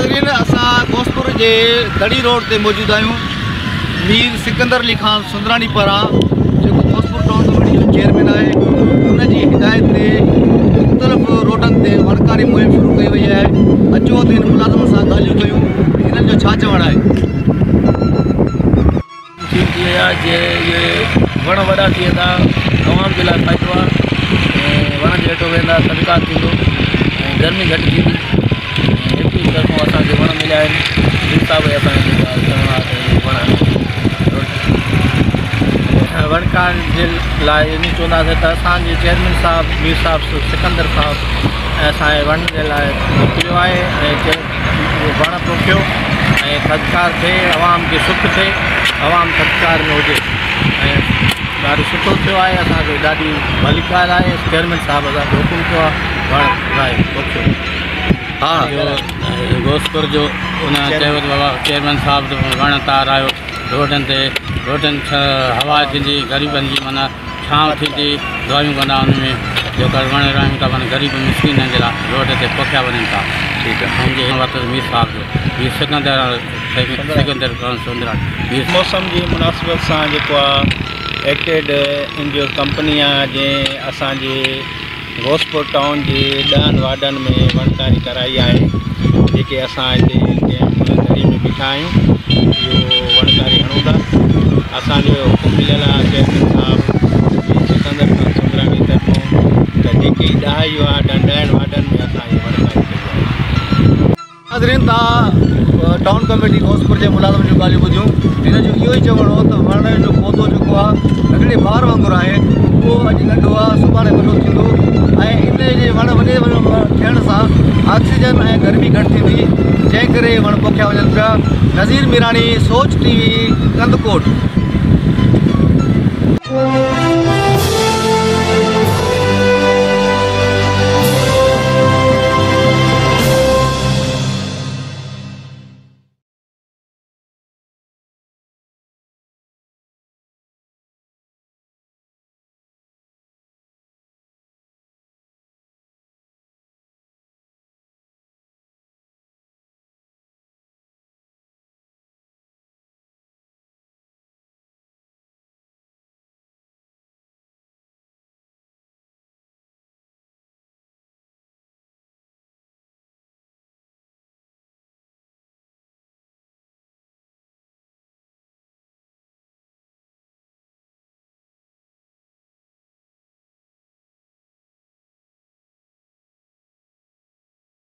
नाज़रीन असां घोसपुर जे दड़ी रोड ते मौजूद आहियूं। मीर सिकंदर अली खान सुंदरानी पारां जेको घोसपुर टाउन कमेटी जो चेयरमैन आहे, उन जी हिदायत ते मुख़्तलिफ़ रोडनि ते वणकारी मुहिम शुरू कई वई आहे। अचो त हिन मुलाज़िमनि सां ॻाल्हियूं कयूं हिननि जो छा चवणु आहे। जे वण वॾा थी वेंदा तमाम जे लाइ फ़ाइदो आहे। वण जे हेठो वेंदा सदका थींदो ऐं गर्मी घटि थींदी। हिकु तरफ़ों असांखे वण मिलिया आहिनि। हिसाब असांखे वणकार जे लाइ इन चवंदासीं त असांजे चेयरमैन साहिबु मीर साहिबु सिकंदर साहिबु ऐं असांजे वण जे लाइ मोकिलियो आहे ऐं वण पोखियो ऐं सत्कार थिए, आवाम खे सुख थिए, आवाम सत्कार में हुजे ऐं ॾाढो सुठो थियो आहे। असांखे ॾाढी भली ॻाल्हि आहे। चेयरमैन साहिबु असांखे हुकुम कयो आहे वण लाइ पोखियो। हा, घोसपुर जो उन चयो बाबा चेयरमैन साहिबु वण तार आयो रोडनि हवा थींदी, ग़रीबनि जी माना छांव थींदी, दवायूं कंदा उनमें जेका वण रहनि था माना ग़रीब मिसकिननि जे लाइ रोड ते पोखिया वञनि था। ठीकु आहे। मुंहिंजे वक़्तु मीर साहिब जो मीर सिकंदर सुंदरानी मौसम जी मुनासिबत सां जेको आहे एक्टेड इन जो कंपनी आहे जंहिं असांजे घोसपुर टाउन जे 10 वार्डनि में वणकारी कराई आहे। जेके असां हिते दरी में बीठा आहियूं इहो वणकारी हणूं था। असांजो हुकुम मिलियल आहे चेयरमैन साहिबु सिकंदर खान सुंदरानी तरफ़ों त जेकी 10 वार्डनि में असां इहे वणकारी कई आहे। नाज़रीन तव्हां टाउन कमेटी घोसपुर जे मुलाज़िम जूं ॻाल्हियूं ॿुधियूं। हिन जो इहो ई चवणो हो त वण जो पौधो जेको आहे नंढड़े ॿार वांगुरु आहे, उहो अॼु नंढो आहे सुभाणे वॾो थींदो ऐं इन जे वण वॾे थियण सां ऑक्सीजन ऐं गर्मी घटि थींदी, जंहिं करे वण पोखिया वञनि पिया। नज़ीर मीरानी, सोच TV, कंदकोट।